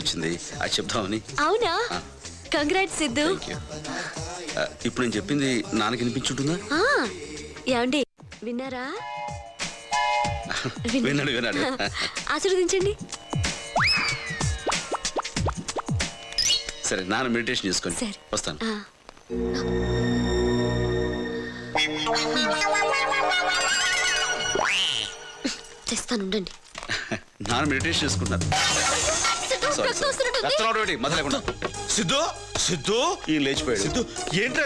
వచ్చింది అది చెప్తామని. అవునా? కంగ్రాట్స్ సిద్ధు. ఇప్పుడు నేను చెప్పింది నాన్నకి వినిపించుంటుందా? ఏమండి విన్నారా? విన్నాడు. ఆశీర్వదించండి. సరే నాన్న మెడిటేషన్ చేసుకోండి. వస్తాను. తెస్తానుండండి. నాన్న మెడిటేషన్ చేసుకుంటున్నారు. మొదలేకుండా సిద్ధు సిద్ధు ఈ లేచిపోయాడు. సిద్ధు ఏంట్రా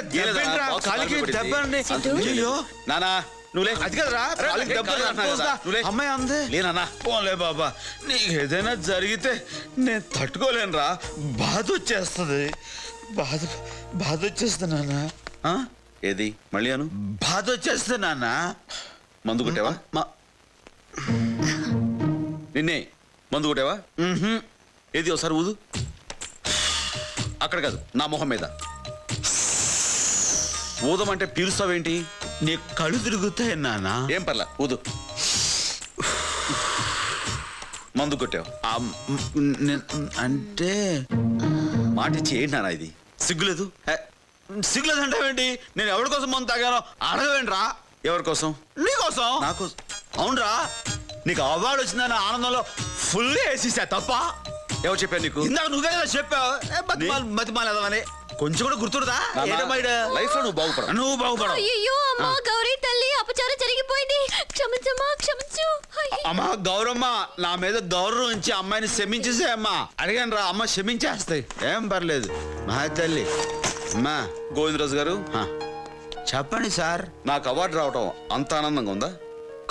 నానా నువ్వులే. అది కదరా అమ్మాయి అందే లేనా? పోలే బాబా, నీకు ఏదైనా జరిగితే నేను తట్టుకోలేనురా. బాధ వచ్చేస్తుంది. బాధ వచ్చేస్తుంది నాన్న. ఏది మళ్ళీ అను. బాధ వచ్చేస్తుంది నాన్న. మందు కొట్టావా? నిన్నే మందు కొట్టావా? ఏది ఒకసారి ఊదు. అక్కడ కాదు, నా మొహం మీద. ఊదమంటే పీలుస్తావేంటి? నీ కళ్ళు తిరుగుతాయి నాన్న. ఏం పర్లా ఊదు. మందు కొట్టావు అంటే మాటిచ్చి ఏంటి నాన్న ఇది? సిగ్గులేదు? సిగ్గులేదంటావేంటి? నేను ఎవరి కోసం మందు తాగానో అడగవేంట్రా? ఎవరి కోసం? నీకోసం. నాకు? అవునరా, నీకు అవార్డు వచ్చిందన్న ఆనందంలో ఫుల్ వేసేసా. తప్ప ఎవరు చెప్పారు నీకు? ఇందాక నువ్వే కదా చెప్పావు మతిమాలేదని. కొంచెం కూడా గుర్తురుదా? లైఫ్ లో నువ్వు బాగుపడ. నువ్వు బాగుపడ. అయ్యో అమ్మా గౌరీ తల్లి, అపచారం జరిగిపోయింది. క్షమించమ్మా, క్షమించు. అమ్మా గౌరమ్మ, నా మీద గౌరవం ఇచ్చి అమ్మాయిని క్షమించేసే అమ్మా. అడిగాను రా, అమ్మ క్షమించేస్తాయి, ఏం పర్లేదు. మా తల్లి. అమ్మా గోవిందరాజు గారు చెప్పండి సార్. నాకు అవార్డు రావటం అంత ఆనందంగా ఉందా?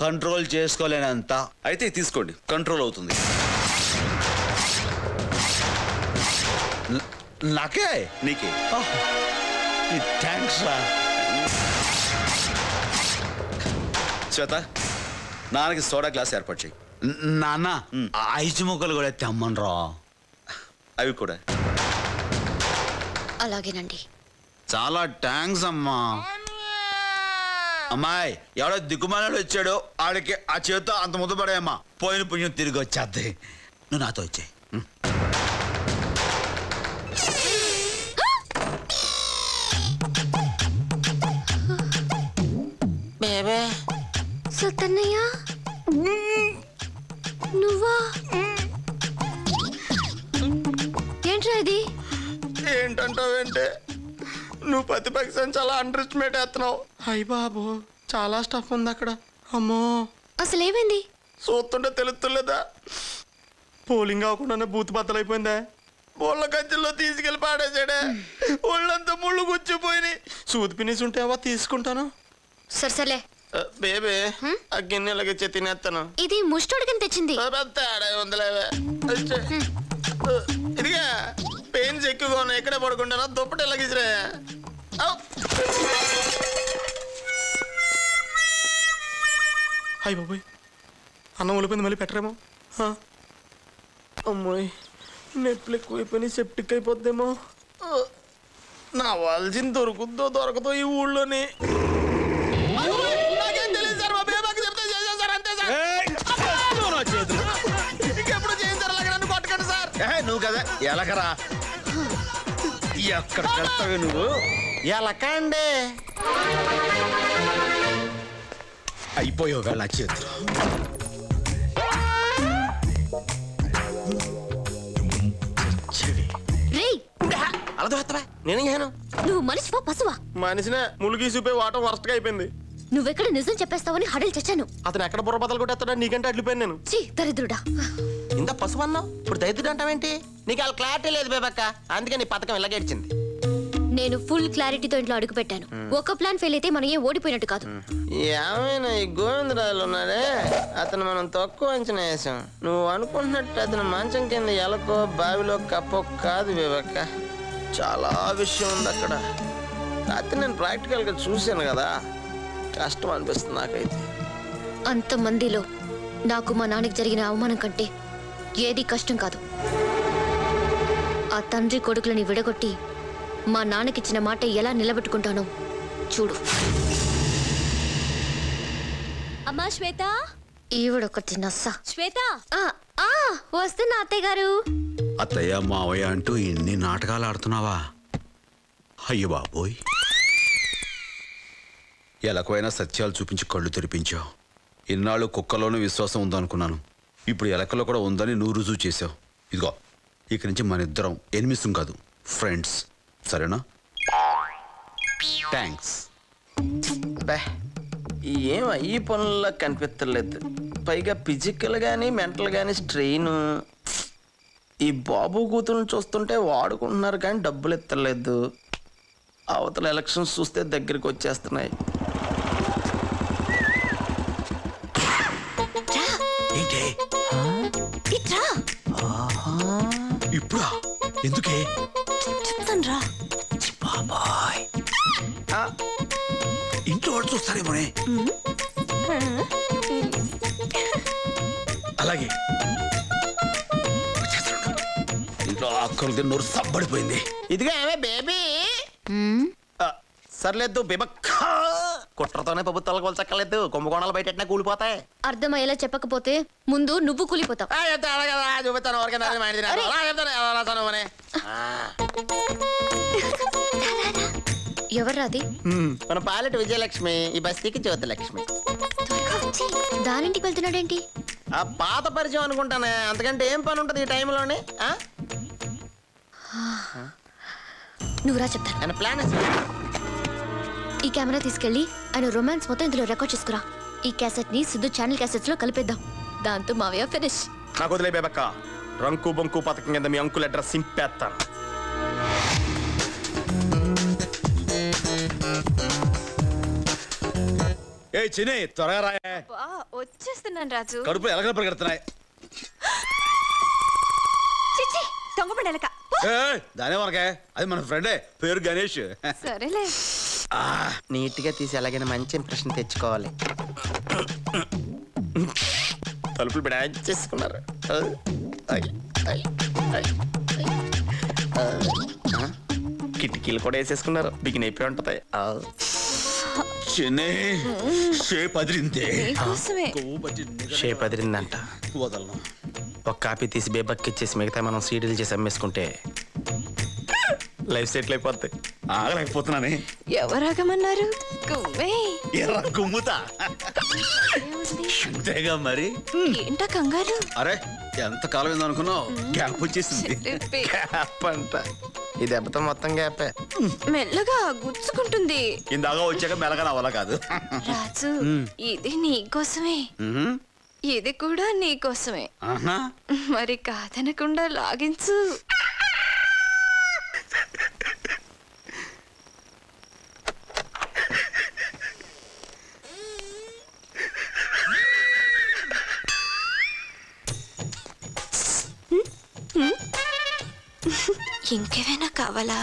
కంట్రోల్ చేసుకోలేనంత. అయితే తీసుకోండి, కంట్రోల్ అవుతుంది. నాకే? నీకే. థ్యాంక్స్ రా. శ్వేత, నాన్నకి సోడా గ్లాస్ ఏర్పాటు చేయి. నాన్న ఐదు ముక్కలు కూడా తెమ్మనరా. అవి కూడా. అలాగేనండి. చాలా థ్యాంక్స్ అమ్మా. అమ్మాయి ఎవడో దిక్కుమాలాడు వచ్చాడు, ఆడికి ఆ చేతితో అంత ముద్దపడాయమ్మా. పోయిన పుణ్యం తిరిగి వచ్చేద్ది. నువ్వు నాతో వచ్చాయి. సత్తన్నయ్య, నువ్వా? ఏంట్రా ఇది? ఏంటంటావేంటే, నువ్వు ప్రతిపక్షం చాలా అండర్ ఎస్టిమేట్ వేస్తున్నావు. అయ్య బాబు, చాలా స్టఫ్ ఉంది అక్కడ. అమ్మో, అసలు ఏమైంది? చూస్తుంటే తెలుస్తులేదా? పోలింగ్ అవ్వకుండానే బూత్ బద్దలైపోయిందా? బోళ్ళ గజ్జల్లో తీసుకెళ్ళి పాడేసాడే. ఒళ్ళంతా ముళ్ళు గుచ్చిపోయి. సూది పినిసి ఉంటేవా తీసుకుంటాను. సర్సలే బేబే, ఆ గిన్నెలకి ఇచ్చే తినేస్తాను. ఇది ముష్టోడికని తెచ్చింది. ఇదిగా పెయిన్స్ ఎక్కువగా ఉన్నాయి, ఎక్కడే పడుకుంటానా? దుప్పటి ఎలాగిసిరా. అయ్య బాబోయ్, అన్నం ఉలిపోయింది, మళ్ళీ పెట్టరేమో. అమ్మాయి నొప్పులు ఎక్కువైపోయి సెప్టిక్ అయిపోద్దేమో. నా వాల్సిన దొరుకుద్దో దొరకదో ఈ ఊళ్ళోని. ఇంకెప్పుడు చేయించారు అలాగే నన్ను కొట్టకండి సార్. నువ్వు కదా ఎలకరా, ఎక్కడ పెడతావే నువ్వు? ఎలకండి అయిపోయావు నా చేతులు. నువ్వు మనిషివా పశువా? మనిషినే. ములుగు చూపే వాటం వరస్ట్గా అయిపోయింది. నువ్వెక్కడ నిజం చెప్పేస్తావని హడలు చచ్చాను. అతను ఎక్కడ బుర్ర బదలు కొట్టేస్తాడా? నీకంటే అడ్లిపోయాను నేను. దరిద్రుడా. ఇంత పశువు అన్నావు, ఇప్పుడు దరిద్రుడు అంటావేంటి? నీకు అలా క్లారిటీ లేదు బేబక్క, అందుకే నీ పథకం ఇలాగేడ్చింది. నేను ఫుల్ క్లారిటీతో ఇంట్లో అడుగు పెట్టాను. ఒక ప్లాన్ ఫెయిల్ అయితే మనం ఏం ఓడిపోయినట్టు కాదు. ఏమైనా ఈ గోవిందరాజులు ఉన్నాడే, అతను మనం తక్కువ అంచనా వేసాం. నువ్వు అనుకుంటున్నట్టు అతను మంచం కింద ఎలకో బావిలో కప్పో కాదు బేబక్క. చాలా విషయం ఉంది అక్కడ. రాత్రి నేను ప్రాక్టికల్గా చూశాను కదా, కష్టం అనిపిస్తుంది నాకైతే. అంతమందిలో నాకు మా నాన్నకి జరిగిన అవమానం కంటే ఏది కష్టం కాదు. ఆ తండ్రి కొడుకులని విడగొట్టి మా నాన్నకిచ్చిన మాట ఎలా నిలబెట్టుకుంటానో చూడు. అమ్మా శ్వేత. ఈవిడొకటి నస్స. శ్వేత వస్తున్నా అత్తయ్య గారు. అత్తయ్య మావయ్య అంటూ ఇన్ని నాటకాలు ఆడుతున్నావా? అయ్యో బాబోయ్, ఎలకైనా సత్యాలు చూపించి కళ్ళు తెరిపించావు. ఇన్నాళ్ళు కుక్కలోనూ విశ్వాసం ఉందనుకున్నాను, ఇప్పుడు ఎలకలో కూడా ఉందని నువ్వు రుజువు చేసావు. ఇదిగో ఇక నుంచి మన ఇద్దరం ఎనిమిసం కాదు, ఫ్రెండ్స్, సరేనా? థ్యాంక్స్. బే ఏం ఈ పనుల్లో కనిపించలేదు. పైగా ఫిజికల్ కానీ మెంటల్ కానీ స్ట్రెయిన్. ఈ బాబు కూతురుని చూస్తుంటే వాడుకుంటున్నారు కానీ డబ్బులు ఎత్తలేదు. అవతల ఎలక్షన్స్ చూస్తే దగ్గరికి వచ్చేస్తున్నాయి. ఇప్పుడా? ఎందుకే? చెప్తాన్రా. ఇంట్లో వాడు చూస్తారేమోనే. అలాగే ఇంట్లో అక్కలు నోరు సబ్బడిపోయింది. ఇదిగా ఏమే బేబీ. సర్లేదు బేబక్క, కుట్రతోనే ప్రభుత్వాలకు కొలచక్కర్లేదు. కుంభకోణాలు బయట కూలిపోతాయి. అర్థమయ్యేలా చెప్పకపోతే ముందు నువ్వు కూలిపోతావు. చూపిస్తాను. ఎవర్రాది? మన పాలెట్ విజయలక్ష్మి, ఈ బస్తీకి జ్యోతిలక్ష్మి. దానింటికి వెళ్తున్నాడేంటి? ఆ పాత పరిచయం అనుకుంటానే, అంతకంటే ఏం పని ఉంటుంది ఈ టైంలోనే? నువ్వురా చెప్తాను. ఆయన ప్లాన్ ఈ కెమెరా తీసుకెళ్లి ఆయన రొమాన్స్ మొత్తం ఇందులో రికార్డ్ చేసుకురా. ఈ క్యాసెట్ ని సిద్ధు ఛానల్ క్యాసెట్స్ లో కలిపేద్దాం. దాంతో మావయ్య ఫినిష్. నాకు వదిలే బేబక్క, రంకు బొంకు పథకం కింద మీ అంకుల్ అడ్రస్ సింపేస్తాను. ఏ చిన్ని, త్వరగా రాయే. వచ్చేస్తున్నాను రాజు. కడుపు ఎలకలు పరిగెడుతున్నాయి. దొంగపడెలక దానే మనకే, అది మన ఫ్రెండే, పేరు గణేష్. సరేలే. నీట్ గా తీసి ఎలాగైనా మంచి ఇంప్రెషన్ తెచ్చుకోవాలి. తలుపులు చేసుకున్నారు. కిటికీలు కూడా వేసేసుకున్నారు. బిగిన అయిపోయి ఉంటది. షేప్ అదిరిందంట. వదలను. ఒక కాపీ తీసి బేబక్కి ఇచ్చేసి మిగతా మనం సీడీలు చేసి అమ్మేసుకుంటే లైఫ్ సెటిల్ అయిపోద్ది. ఆగలేకపోతున్నానే. ఎవరాగమన్నారు? కుమ్ముతా అంతేగా మరి. ఏంటా కంగారు? అరే ఎంత కాలం ఏందో అనుకున్నావు, గ్యాప్ వచ్చేసింది. గ్యాప్ అంట. ఈ దెబ్బతో మొత్తం గ్యాపే. మెల్లగా గుచ్చుకుంటుంది. ఇందాక వచ్చాక మెలగా నవ్వాల కాదు. రాజు, ఇది నీకోసమే, ఇది కూడా నీకోసమే. మరి కాదనకుండా లాగించు. ఇంకేమైనా కావాలా?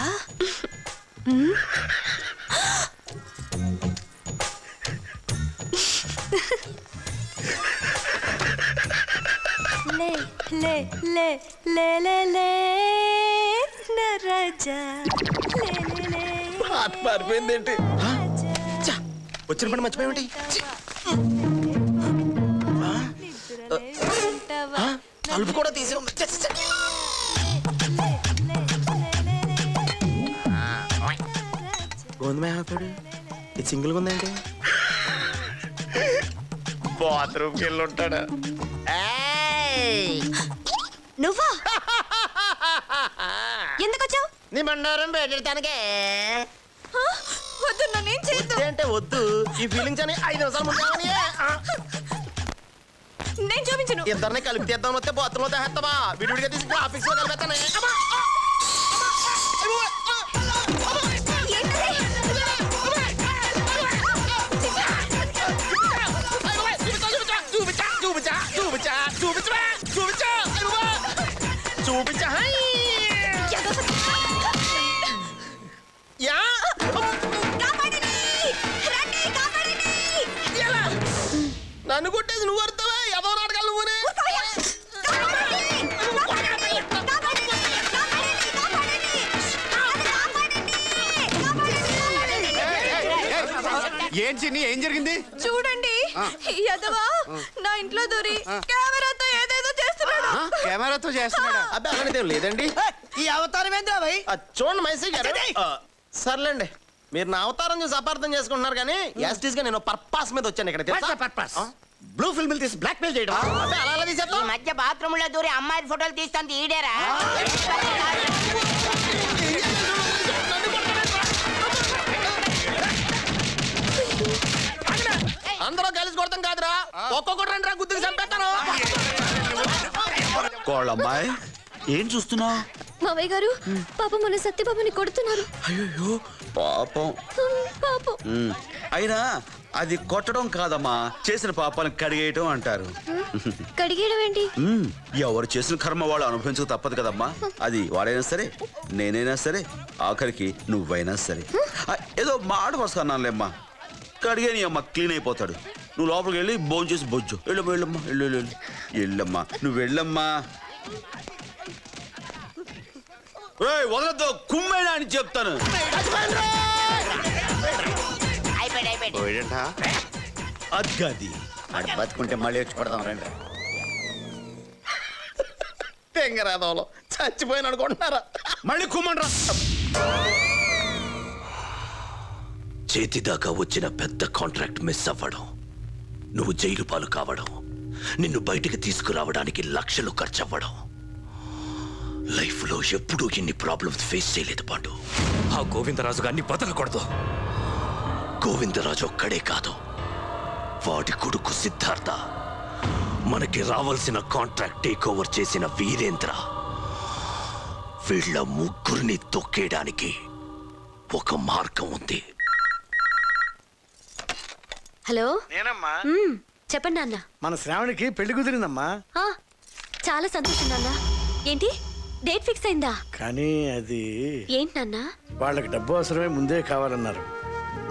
లే లే లే లే లే లే నా రాజా, లే లే లే. పాట పారిపోయిందేంటి? వచ్చిన పని మర్చిపోయేమిటి? తలుపు కూడా తీసే ఉంది. గోధుమ ఆపాడు. ఇది సింగిల్గా ఉందేంటి? బాత్రూమ్కి వెళ్ళి ఉంటాడు. నువ్వా? ఎందుకు వచ్చావు? నీ బండారం పెట్టడానికే. వద్దు, నన్నేం చేయొద్దు. అంటే వద్దు, ఈ ఫీలింగ్స్ అని 5 నిమిషాలు ముందు నేను చూపించను. ఇద్దరిని కలిపి తీద్దాం వస్తే బాత్రూంలో తెస్తావా? విడివిడిగా తీసి గ్రాఫిక్స్ లో కలిపేస్తానే. నన్ను కొట్టేసి నువ్వు అర్థవా? ఎవరో నాటకాలు నువ్వునే. ఏం చిన్ని, ఏం జరిగింది? చూడండి, యదవా నా ఇంట్లో దూరి కెమెరాతో ఏదేదో చేస్తున్నాడు. కెమెరాతో చేస్తున్నాడా? అబ్బాయి అలాంటిది ఏం లేదండి. ఈ అవతారం ఏంద్రా భయ్? చూడండి మైసీ గారు. సర్లేండి, మీరు నా అవతారం చూసి అపార్థం చేసుకుంటున్నారు కానీ యాస్టీస్ గా నేను పర్పస్ మీద వచ్చాను ఇక్కడ తెలుసా? పర్పస్ బ్లూ ఫిల్మ్ తీసి బ్లాక్ మెయిల్ చేయడం. అబ్బాయి అలా అలా ఈ తీసేద్దాం. మధ్య బాత్రూమ్ లో దూరి అమ్మాయి ఫోటోలు తీస్తాను ఈడేరా? అందరూ కలిసి కొడతాం కాదురా, ఒక్కొక్కటి రండి రా, గుర్తుకు చంపేస్తాను. కోళ్ళమ్మాయి ఏం చూస్తున్నావు? మావయ్య గారు పాపం మన సత్యబాబుని కొడుతున్నారు. అయ్యో పాపం. పాపం. అయినా అది కొట్టడం కాదమ్మా, చేసిన పాపాలను కడిగేయటం అంటారు. కడిగేయడం ఏంటి? ఎవరు చేసిన కర్మ వాళ్ళు అనుభవించక తప్పదు కదమ్మా. అది వాడైనా సరే, నేనైనా సరే, ఆఖరికి నువ్వైనా సరే. ఏదో మాట వస్తున్నానులేమ్మా. కడిగేని అమ్మ క్లీన్ అయిపోతాడు. నువ్వు లోపలికి వెళ్ళి భోజనం చేసి బొజ్జు. వెళ్ళమ్మా వెళ్ళమ్మా వెళ్ళు వెళ్ళమ్మా, నువ్వు వెళ్ళమ్మా. వదలద్దు, కుమ్మైనా అని చెప్తాను. అది బతుకుంటే మళ్ళీ వచ్చి పడదాం రండి. తెంగరాదంలో చచ్చిపోయిన అనుకుంటున్నారా? మళ్ళీ కుమ్మండ్రా. చేతిదాకా వచ్చిన పెద్ద కాంట్రాక్ట్ మిస్ అవ్వడం, నువ్వు జైలు పాలు కావడం, నిన్ను బయటికి తీసుకురావడానికి లక్షలు ఖర్చు అవ్వడం. లైఫ్లో ఎప్పుడూ ఇన్ని ప్రాబ్లమ్స్ ఫేస్ చేయలేదు పాండు. ఆ గోవిందరాజు గారిని బతకకూడదు. గోవిందరాజు ఒక్కడే కాదు, వాడి కొడుకు సిద్ధార్థ, మనకి రావాల్సిన కాంట్రాక్ట్ టేక్ ఓవర్ చేసిన వీరేంద్ర, వీళ్ళ ముగ్గురిని తొక్కేయడానికి ఒక మార్గం ఉంది. హలో, నేనమ్మా. చెప్పండి నాన్న. మన శ్రావణికి పెళ్లి కుదిరిందమ్మా. చాలా సంతోషం నాన్న. ఏంటి డేట్ ఫిక్స్ అయిందా? కానీ అది ఏంటి నాన్న? వాళ్ళకి డబ్బు అవసరమే, ముందే కావాలన్నారు.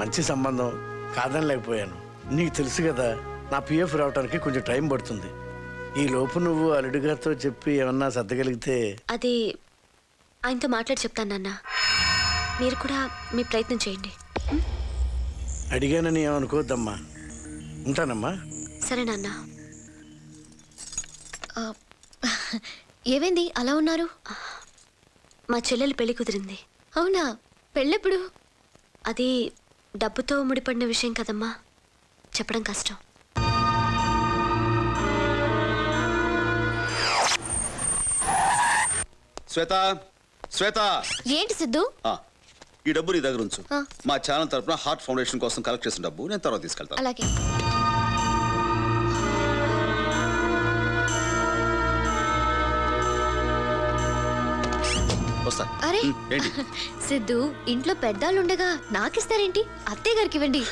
మంచి సంబంధం, కాదని లేకపోయాను. నీకు తెలుసు కదా, నా పిఎఫ్ రావడానికి కొంచెం టైం పడుతుంది. ఈ లోపు నువ్వు అల్లుడి గారితో చెప్పి ఏమన్నా సర్దగలిగితే. అది ఆయనతో మాట్లాడి చెప్తాను నాన్న. మీరు కూడా మీ ప్రయత్నం చేయండి. అడిగానని ఏమనుకోవద్దమ్మా. ఉంటానమ్మా. సరే నాన్న. ఏమైంది అలా ఉన్నారు? మా చెల్లెలు పెళ్లి కుదిరింది. అవునా? పెళ్ళెప్పుడు? అది డబ్బుతో ముడిపడిన విషయం కదమ్మా, చెప్పడం కష్టం. శ్వేత, శ్వేత. ఏంటి సిద్ధు? ఈ డబ్బు నీ దగ్గర ఉంచు. మా ఛానల్ తరపున హార్ట్ ఫౌండేషన్ కోసం కలెక్ట్ చేసిన డబ్బు నేను తర్వాత తీసుకెళ్తాను. అలాగే. వస్తా. అరే ఏంటి? సిద్ధు, ఇంట్లో పెద్దాళ్ళు ఉండగా నాకిస్తారేంటి? అత్తయ్య గారికి ఇవ్వండి.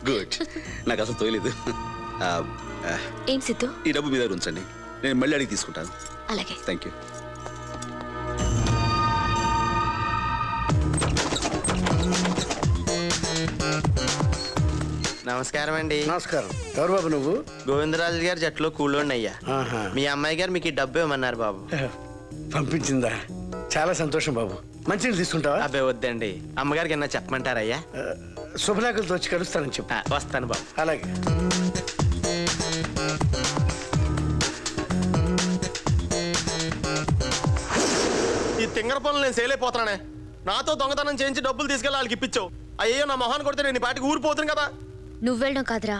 గుడ్, నాకు అసలు తోయలేదు. ఏం సిద్ధు? ఈ డబ్బు మీ దగ్గర ఉంచండి, నేను మళ్ళీ అడిగి తీసుకుంటాను. అలాగే. Thank you. నమస్కారం అండి. నమస్కారం. ఎవరు బాబు నువ్వు? గోవిందరాజు గారి జట్లో కూలోండి అయ్యా. ఆహా. మీ అమ్మాయి గారు మీకు ఈ డబ్బు ఇవ్వమన్నారు బాబు. పంపించిందా? చాలా సంతోషం బాబు. మంచినీళ్ళు తీసుకుంటావా? అబ్బాయి వద్దండి, అమ్మగారికి ఏమన్నా చెప్పమంటారయ్యా? శుభలేఖలతో వచ్చి కలుస్తానని చెప్పు. వస్తాను బాబు. అలాగే. ఈ తింగర పనులు నేను సేలైపోతున్నానే. నాతో దొంగతనం చేయించి డబ్బులు తీసుకెళ్ళి వాళ్ళకి ఇప్పించావు. అయ్యో, నా మొహాన్ని కొడితే నేను ఈ పాటికి ఊరిపోతుంది కదా. నువ్వు వెళ్ళడం కాదురా,